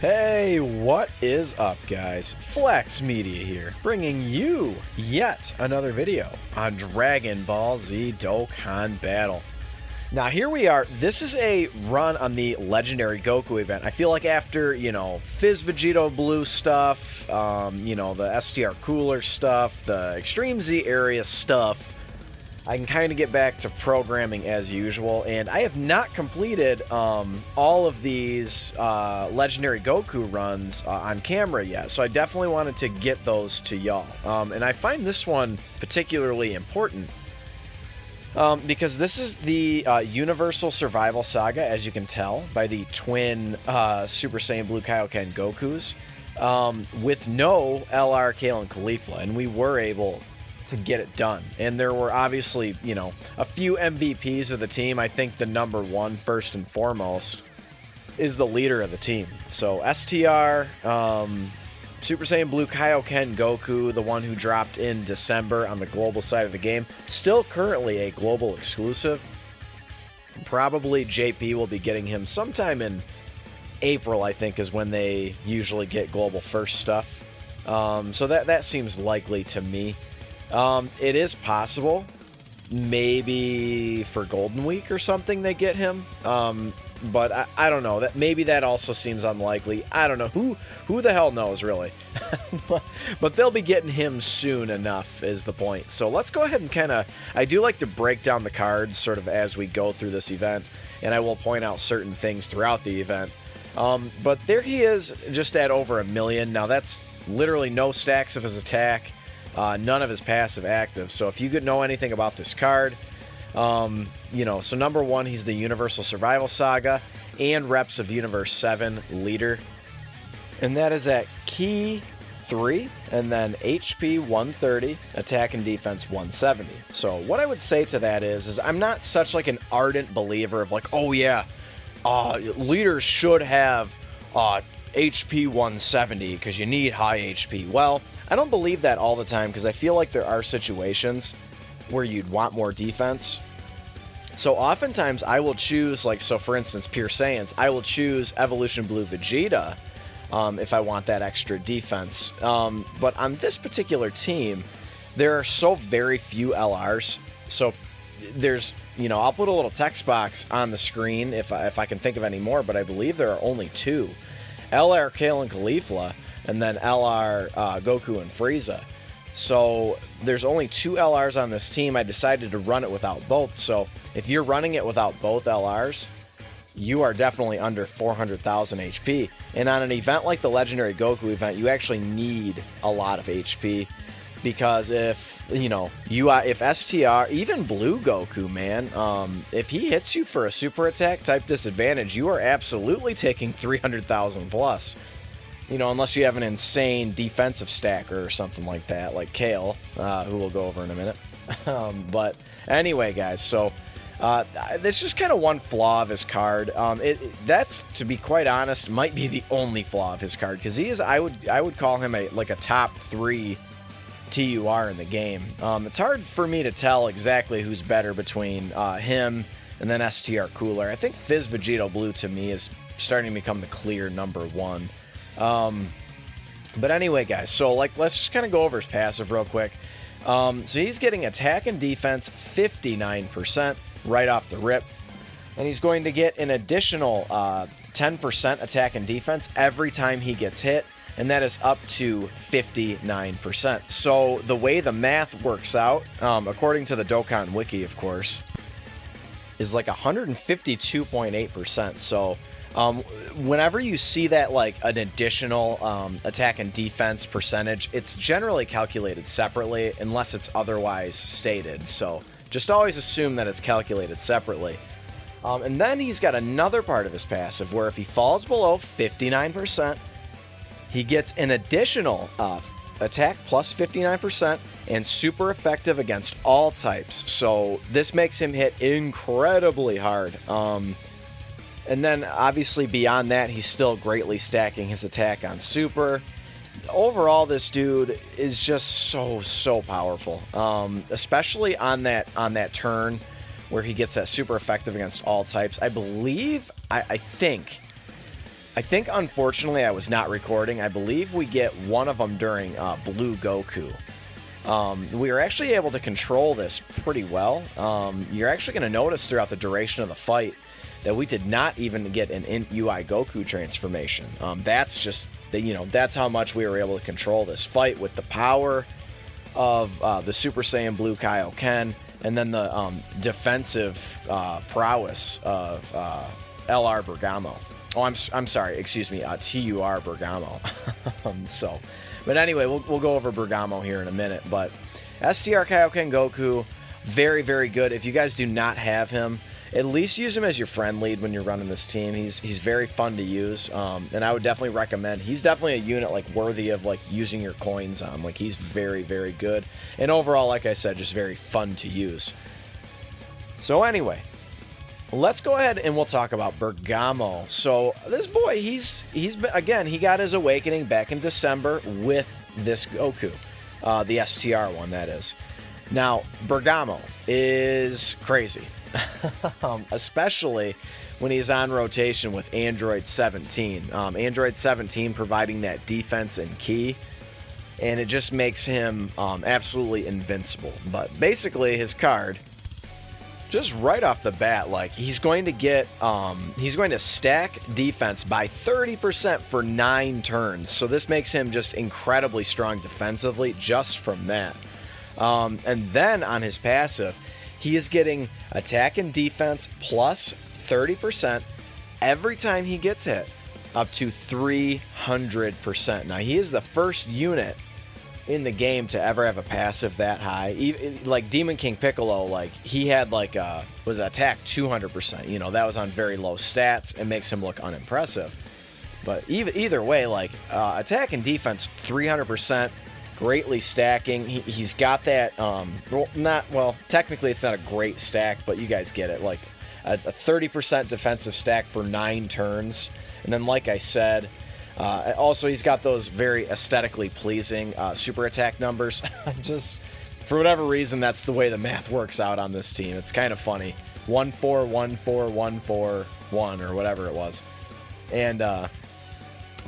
Hey, what is up, guys? Flex Media here, bringing you yet another video on Dragon Ball Z Dokkan Battle. Now, here we are. This is a run on the Legendary Goku event. I feel like after, Fizz Vegeta Blue stuff, the STR Cooler stuff, the Extreme Z area stuff, I can kind of get back to programming as usual, and I have not completed all of these Legendary Goku runs on camera yet, so I definitely wanted to get those to y'all. And I find this one particularly important because this is the Universal Survival Saga, as you can tell by the twin Super Saiyan Blue Kaioken Gokus, with no LR, Kale, and Caulifla, and we were able to get it done. And there were obviously, a few MVPs of the team. I think the number one, first and foremost, is the leader of the team. So STR, Super Saiyan Blue Kaioken Goku, the one who dropped in December on the global side of the game, still currently a global exclusive. Probably JP will be getting him sometime in April, I think, is when they usually get global first stuff. So that seems likely to me. It is possible, maybe for Golden Week or something they get him, but I don't know. Maybe that also seems unlikely. I don't know. Who the hell knows, really? But they'll be getting him soon enough is the point. So let's go ahead and I do like to break down the cards sort of as we go through this event, and I will point out certain things throughout the event. But there he is, just at over 1 million. Now that's literally no stacks of his attack. None of his passive active. So if you could know anything about this card, so number one, he's the Universal Survival Saga and Reps of Universe 7 leader. And that is at Key 3 and then HP 130, Attack and Defense 170. So what I would say to that is I'm not such like an ardent believer of like, oh yeah, leaders should have HP 170 because you need high HP. Well, I don't believe that all the time because I feel like there are situations where you'd want more defense. So oftentimes I will choose, so for instance, Pure Saiyans, I will choose Evolution Blue Vegeta if I want that extra defense. But on this particular team, there are so very few LRs. So there's, I'll put a little text box on the screen if I can think of any more, but I believe there are only 2. LR, Kale, and Caulifla, and then LR, Goku, and Frieza. So there's only 2 LRs on this team. I decided to run it without both. So if you're running it without both LRs, you are definitely under 400,000 HP. And on an event like the Legendary Goku event, you actually need a lot of HP. Because if, if STR, even Blue Goku, man, if he hits you for a super attack type disadvantage, you are absolutely taking 300,000 plus. Unless you have an insane defensive stacker or something like that, like Kale, who we'll go over in a minute. But anyway, guys, so this is just kind of one flaw of his card. That's, to be quite honest, might be the only flaw of his card, because he is, I would call him a top 3 TUR in the game. It's hard for me to tell exactly who's better between him and then STR Cooler. I think Fizz Vegeta Blue to me is starting to become the clear number 1. But anyway, guys, so let's just kind of go over his passive real quick. So he's getting attack and defense 59% right off the rip, and he's going to get an additional 10% attack and defense every time he gets hit, and that is up to 59%. So the way the math works out, according to the Dokkan Wiki, of course, is like 152.8%. So whenever you see that an additional attack and defense percentage, it's generally calculated separately unless it's otherwise stated. So just always assume that it's calculated separately. And then he's got another part of his passive where if he falls below 59%, he gets an additional attack plus 59% and super effective against all types. So this makes him hit incredibly hard. And then obviously beyond that, he's still greatly stacking his attack on super. Overall, this dude is just so powerful, especially on that turn where he gets that super effective against all types. I believe, I think I think, unfortunately, I was not recording. I believe we get one of them during Blue Goku. We were actually able to control this pretty well. You're actually going to notice throughout the duration of the fight that we did not even get an UI Goku transformation. That's just, that's how much we were able to control this fight with the power of the Super Saiyan Blue Kaioken, and then the defensive prowess of LR Bergamo. Oh, I'm sorry, excuse me, TUR Bergamo. But anyway, we'll go over Bergamo here in a minute. But STR Kaioken Goku, very, very good. If you guys do not have him, at least use him as your friend lead when you're running this team. He's very fun to use, and I would definitely recommend. He's definitely a unit like worthy of like using your coins on. Like, he's very, very good, and overall, like I said, just very fun to use. So anyway, let's go ahead and we'll talk about Bergamo. So this boy, he's been, again, he got his awakening back in December with this Goku, the STR one, that is. Now, Bergamo is crazy. Especially when he's on rotation with Android 17. Android 17 providing that defense and ki, and it just makes him absolutely invincible. But basically, his card, just right off the bat, like, he's going to stack defense by 30% for 9 turns. So this makes him just incredibly strong defensively just from that. And then on his passive, he is getting attack and defense plus 30% every time he gets hit, up to 300%. Now, he is the first unit in the game to ever have a passive that high. Even, like Demon King Piccolo, like, he had like was attack 200%. That was on very low stats. It makes him look unimpressive. But either way, like, attack and defense 300%. Greatly stacking. He's got that, technically it's not a great stack, but you guys get it. Like a 30% defensive stack for 9 turns. And then, like I said, also he's got those very aesthetically pleasing super attack numbers. Just, for whatever reason, that's the way the math works out on this team. It's kind of funny. 1 4 1 4 1 4 1 or whatever it was. And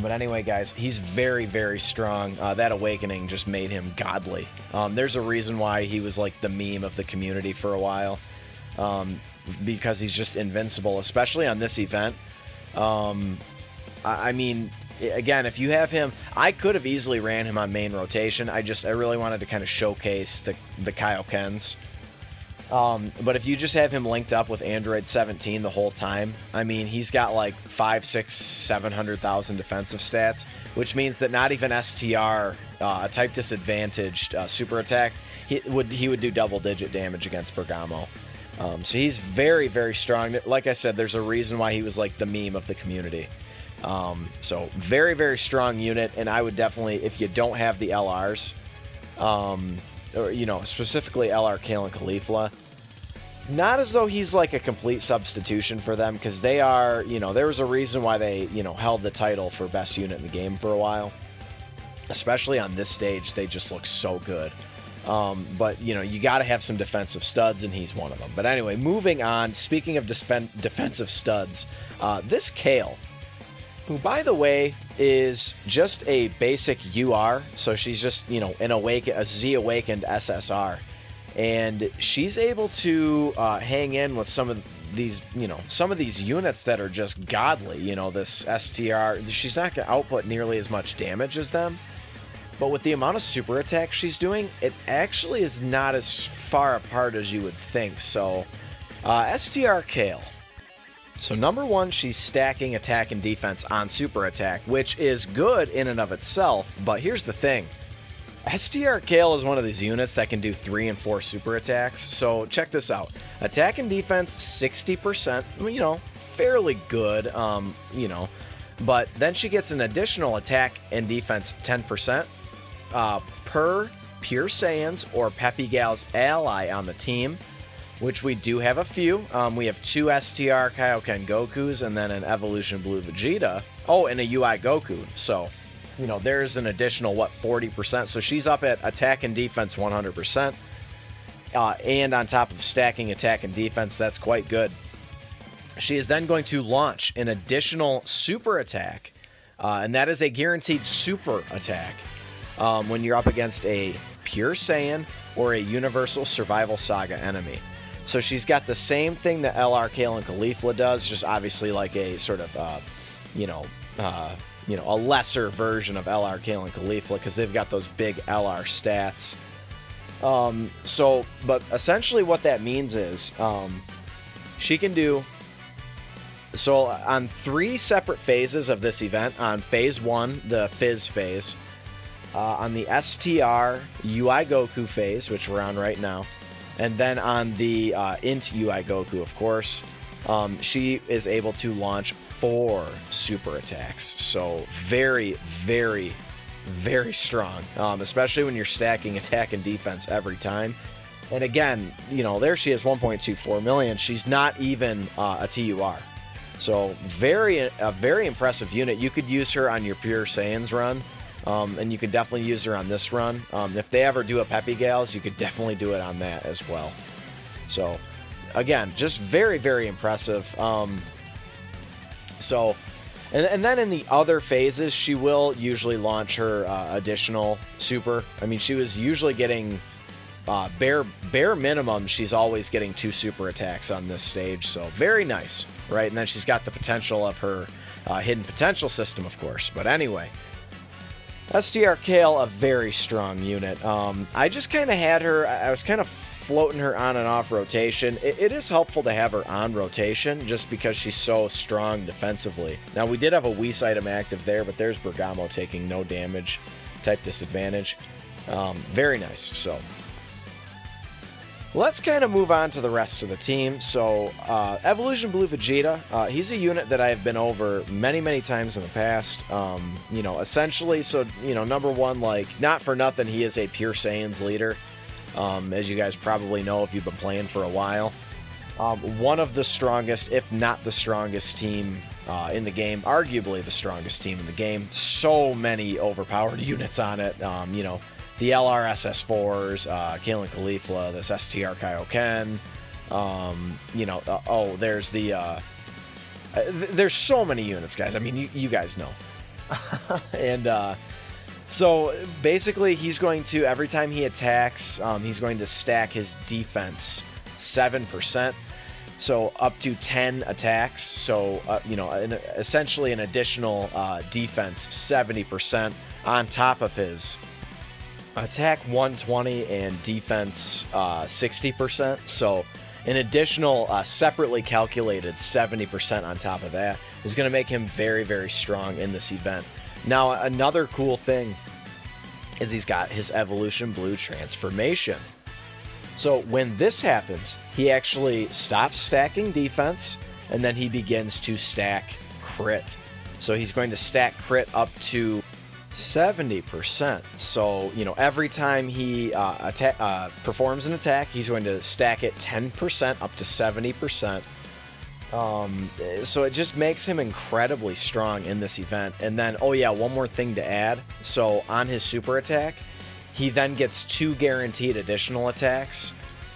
but anyway, guys, he's very, very strong. That awakening just made him godly. There's a reason why he was like the meme of the community for a while, because he's just invincible, especially on this event. I mean, again, if you have him, I could have easily ran him on main rotation. I really wanted to kind of showcase the Kaiokens. But if you just have him linked up with Android 17 the whole time, I mean, he's got like 500, 600, 700,000 defensive stats, which means that not even STR, a type disadvantaged super attack, he would do double-digit damage against Bergamo. So he's very, very strong. Like I said, there's a reason why he was like the meme of the community. So very, very strong unit, and I would definitely, if you don't have the LRs, or, specifically LR Kale and Caulifla, not as though he's like a complete substitution for them, because they are, there was a reason why they, held the title for best unit in the game for a while. Especially on this stage, they just look so good. But, you got to have some defensive studs, and he's one of them. But anyway, moving on, speaking of defensive studs, this Kale, who, by the way, is just a basic UR, so she's just, a Z-awakened SSR, and she's able to hang in with some of these, some of these units that are just godly. This STR, she's not going to output nearly as much damage as them, but with the amount of super attack she's doing, it actually is not as far apart as you would think. So, STR Kale. So number one, she's stacking attack and defense on super attack, which is good in and of itself, but here's the thing. STR Kale is one of these units that can do 3 and 4 super attacks, so check this out. Attack and defense, 60%, fairly good, but then she gets an additional attack and defense 10% per Pure Saiyans or Peppy Gal's ally on the team, which we do have a few. We have 2 STR Kaioken Gokus and then an Evolution Blue Vegeta. Oh, and a UI Goku. So, there's an additional, 40%. So she's up at attack and defense 100%. And on top of stacking attack and defense, that's quite good. She is then going to launch an additional super attack, and that is a guaranteed super attack when you're up against a Pure Saiyan or a Universal Survival Saga enemy. So she's got the same thing that LR Kale and Caulifla does, just obviously like a sort of, a lesser version of LR Kale and Caulifla because they've got those big LR stats. But essentially what that means is she can do... So on 3 separate phases of this event, on phase 1, the Fizz phase, on the STR UI Goku phase, which we're on right now, and then on the Int UI Goku, of course, she is able to launch 4 super attacks. So very, very, very strong, especially when you're stacking attack and defense every time. And again, there she is, 1.24 million. She's not even a TUR. So a very impressive unit. You could use her on your Pure Saiyans run, and you could definitely use her on this run. If they ever do a Peppy Gals, you could definitely do it on that as well. So again, just very, very impressive. And then in the other phases, she will usually launch her additional super. I mean, she was usually getting bare minimum. She's always getting 2 super attacks on this stage. So very nice. Right, and then she's got the potential of her hidden potential system, of course. But anyway, STR Kale, a very strong unit. I just kind of had her, I was kind of floating her on and off rotation. It is helpful to have her on rotation just because she's so strong defensively. Now, we did have a Whis item active there, but there's Bergamo taking no damage, type disadvantage. Very nice, so... Let's kind of move on to the rest of the team. So, Evolution Blue Vegeta, he's a unit that I have been over many, many times in the past. Essentially, so, number one, like, not for nothing, he is a Pure Saiyans leader, as you guys probably know if you've been playing for a while. One of the strongest, if not the strongest team in the game, arguably the strongest team in the game. So many overpowered units on it, the LRSS4s, Kale and Caulifla, this STR Kaioken, there's the, there's so many units, guys. I mean, you guys know. And so basically he's going to, every time he attacks, he's going to stack his defense 7%. So up to 10 attacks. So, essentially an additional defense 70% on top of his attack 120 and defense 60%. So an additional separately calculated 70% on top of that is going to make him very, very strong in this event. Now, another cool thing is he's got his Evolution Blue transformation. So when this happens, he actually stops stacking defense and then he begins to stack crit. So he's going to stack crit up to 70%. So, every time he performs an attack, he's going to stack it 10% up to 70%. So it just makes him incredibly strong in this event. And then, one more thing to add. So on his super attack, he then gets 2 guaranteed additional attacks.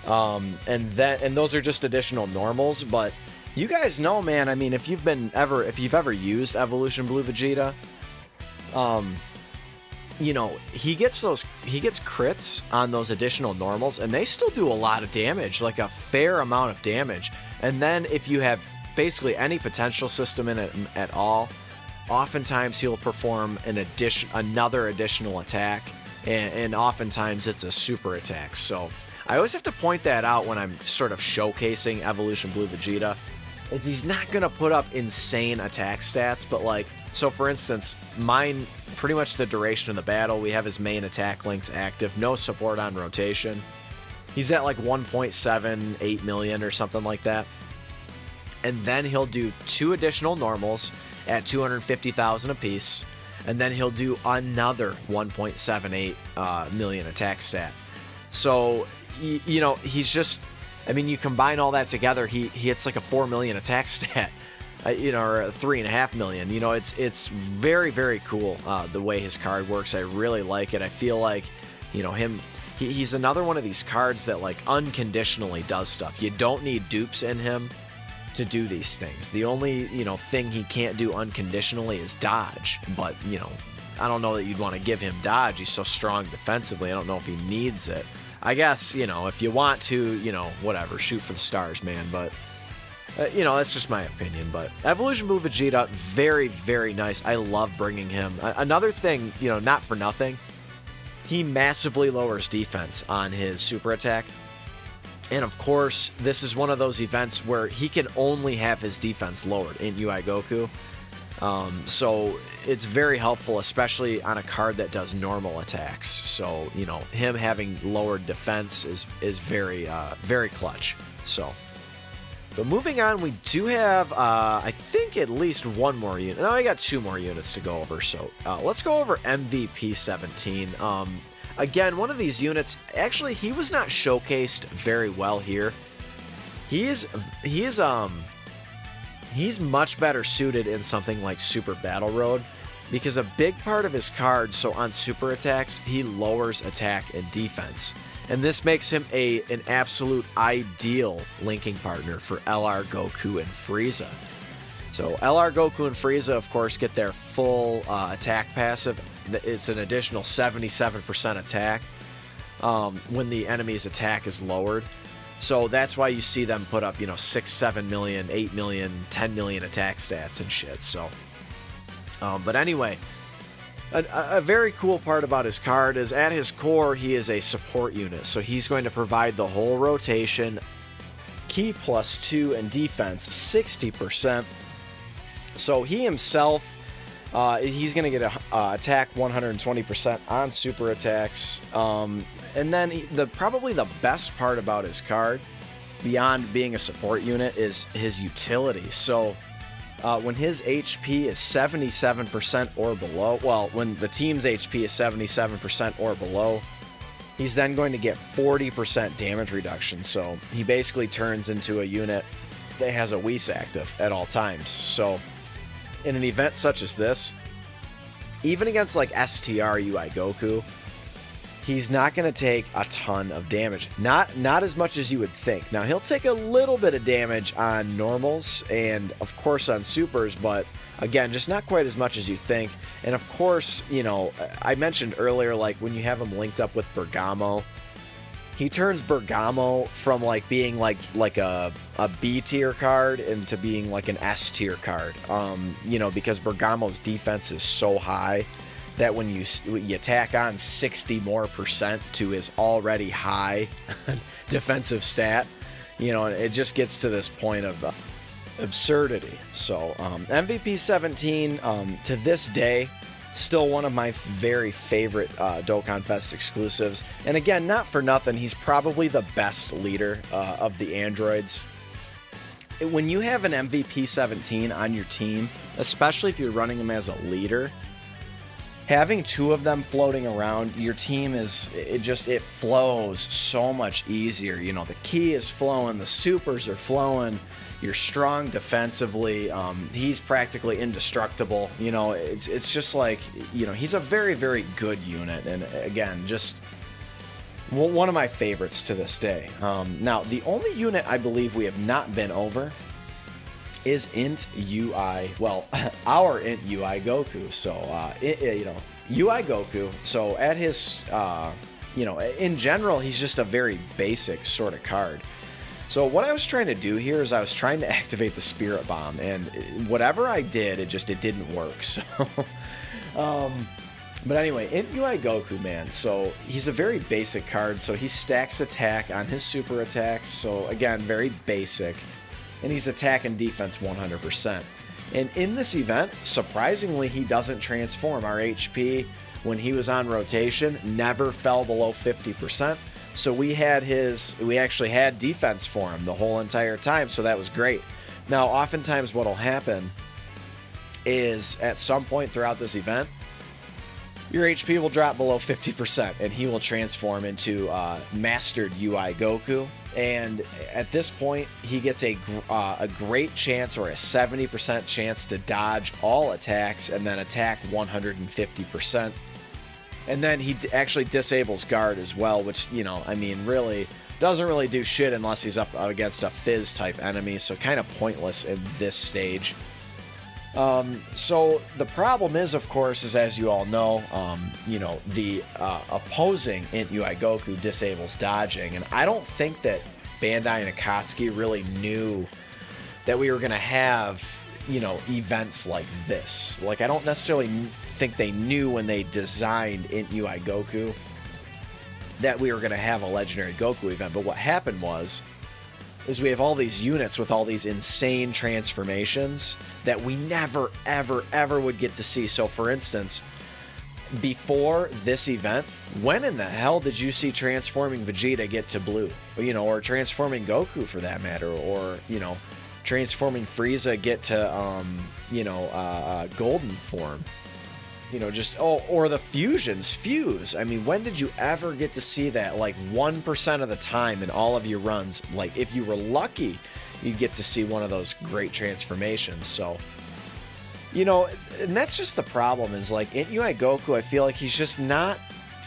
And those are just additional normals. But you guys know, man, I mean, if you've ever used Evolution Blue Vegeta, he gets crits on those additional normals, and they still do a lot of damage, like a fair amount of damage. And then if you have basically any potential system in it at all, oftentimes he'll perform another additional attack, and oftentimes it's a super attack. So I always have to point that out when I'm sort of showcasing Evolution Blue Vegeta, is he's not going to put up insane attack stats, but like, so for instance, mine, pretty much the duration of the battle, we have his main attack links active, no support on rotation. He's at like 1.78 million or something like that. And then he'll do 2 additional normals at 250,000 apiece, and then he'll do another 1.78 million attack stat. So, he's just, I mean, you combine all that together, he hits like a 4 million attack stat, or 3.5 million. It's very, very cool the way his card works. I really like it. I feel like, he's another one of these cards that like unconditionally does stuff. You don't need dupes in him. to do these things. The only, thing he can't do unconditionally is dodge. But, I don't know that you'd want to give him dodge. He's so strong defensively. I don't know if he needs it. I guess, if you want to, whatever, shoot for the stars, man. But, that's just my opinion. But Evolution Blue Vegeta, very, very nice. I love bringing him. Another thing, not for nothing, he massively lowers defense on his super attack. And of course, this is one of those events where he can only have his defense lowered in UI Goku. So it's very helpful, especially on a card that does normal attacks. So, him having lowered defense is very, very clutch. So, but moving on, we do have, I think, at least one more unit. No, I got two more units to go over. So let's go over MVP 17. Again, one of these units, actually, he was not showcased very well here. He's much better suited in something like Super Battle Road, because a big part of his card, so on super attacks, he lowers attack and defense. And this makes him an absolute ideal linking partner for LR Goku and Frieza. So LR Goku and Frieza, of course, get their full attack passive. It's an additional 77% attack when the enemy's attack is lowered. So that's why you see them put up, 6, 7 million, 8 million, 10 million attack stats and shit. So, but anyway, a very cool part about his card is at his core, he is a support unit. So he's going to provide the whole rotation, key +2, and defense 60%. So he himself, he's going to get a attack 120% on super attacks. And then probably the best part about his card, beyond being a support unit, is his utility. So when his HP is 77% or below, well, when the team's HP is 77% or below, he's then going to get 40% damage reduction. So he basically turns into a unit that has a Whis active at all times. So in an event such as this, even against like STR UI Goku, he's not going to take a ton of damage. Not as much as you would think. Now, he'll take a little bit of damage on normals and, of course, on supers, but, again, just not quite as much as you think. And, of course, I mentioned earlier, like, when you have him linked up with Bergamo, he turns Bergamo from, like, being, like a B-tier card into being, like, an S-tier card. Because Bergamo's defense is so high that when you tack on 60% more to his already high defensive stat, it just gets to this point of absurdity. So MVP 17, to this day, still one of my very favorite Dokkan Fest exclusives. And again, not for nothing, he's probably the best leader of the androids. When you have an MVP 17 on your team, especially if you're running him as a leader, having two of them floating around your team it flows so much easier. The key is flowing, the supers are flowing, you're strong defensively, he's practically indestructible. It's just like, he's a very, very good unit, and again, just one of my favorites to this day. Now, the only unit I believe we have not been over is Int UI, well, our Int UI Goku. So, UI Goku, so at his, in general, he's just a very basic sort of card. So what I was trying to do here is I was trying to activate the Spirit Bomb, and whatever I did, it didn't work. So, but anyway, Int UI Goku, man, so he's a very basic card, so he stacks attack on his super attacks, so again, very basic. And he's attack and defense 100%. And in this event, surprisingly, he doesn't transform. Our HP, when he was on rotation, never fell below 50%. So we actually had defense for him the whole entire time, so that was great. Now, oftentimes what'll happen is at some point throughout this event, your HP will drop below 50%, and he will transform into Mastered UI Goku. And at this point, he gets a great chance, or a 70% chance, to dodge all attacks and then attack 150%. And then he actually disables guard as well, which, really, Doesn't really do shit unless he's up against a Fizz type enemy, so kind of pointless in this stage. So the problem is, of course, is as you all know, you know, the opposing Int UI Goku disables dodging, and I don't think that Bandai and Akatsuki really knew that we were going to have, you know, events like this. Like, I don't necessarily think they knew when they designed Int UI Goku that we were going to have a legendary Goku event, but what happened is we have all these units with all these insane transformations that we never, ever, ever would get to see. So, for instance, before this event, when in the hell did you see transforming Vegeta get to blue? You know, or transforming Goku for that matter, or, you know, transforming Frieza get to, you know, golden form? You know, just, oh, or the fusions fuse. I mean, when did you ever get to see that? Like 1% of the time in all of your runs. Like, if you were lucky, you'd get to see one of those great transformations. So, you know, and that's just the problem is like Int UI Goku, I feel like he's just not,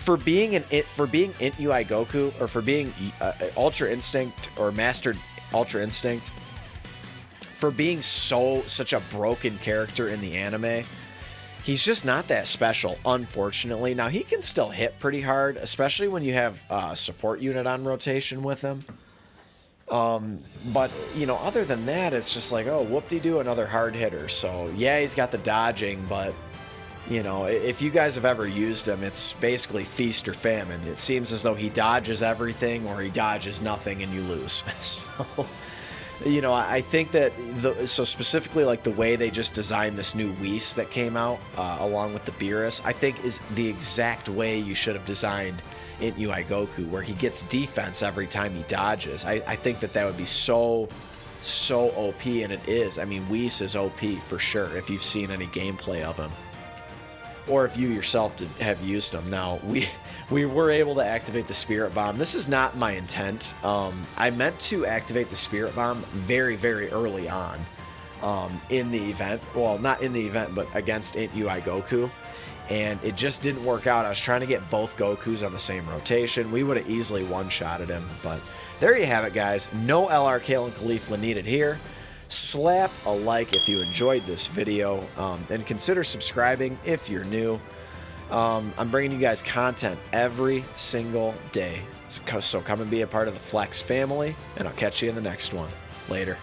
for being Int UI Goku, or for being Ultra Instinct or Mastered Ultra Instinct, for being such a broken character in the anime, he's just not that special, unfortunately. Now, he can still hit pretty hard, especially when you have a support unit on rotation with him. But, you know, other than that, it's just like, oh, whoop-de-doo, another hard hitter. So, yeah, he's got the dodging, but, you know, if you guys have ever used him, it's basically feast or famine. It seems as though he dodges everything or he dodges nothing and you lose. So, you know, I think that, so specifically, like, the way they just designed this new Whis that came out, along with the Beerus, I think is the exact way you should have designed Int UI Goku, where he gets defense every time he dodges. I think that would be so OP, and it is. I mean, Whis is OP for sure, if you've seen any gameplay of him. Or if you yourself have used him. Now, we were able to activate the Spirit Bomb. This is not my intent. I meant to activate the Spirit Bomb very, very early on in the event. Well, not in the event, but against Int UI Goku. And it just didn't work out. I was trying to get both Gokus on the same rotation. We would have easily one-shotted him. But there you have it, guys. No LR Kale and Caulifla needed here. Slap a like if you enjoyed this video, and consider subscribing if you're new. I'm bringing you guys content every single day, so come and be a part of the Flex family, and I'll catch you in the next one. Later.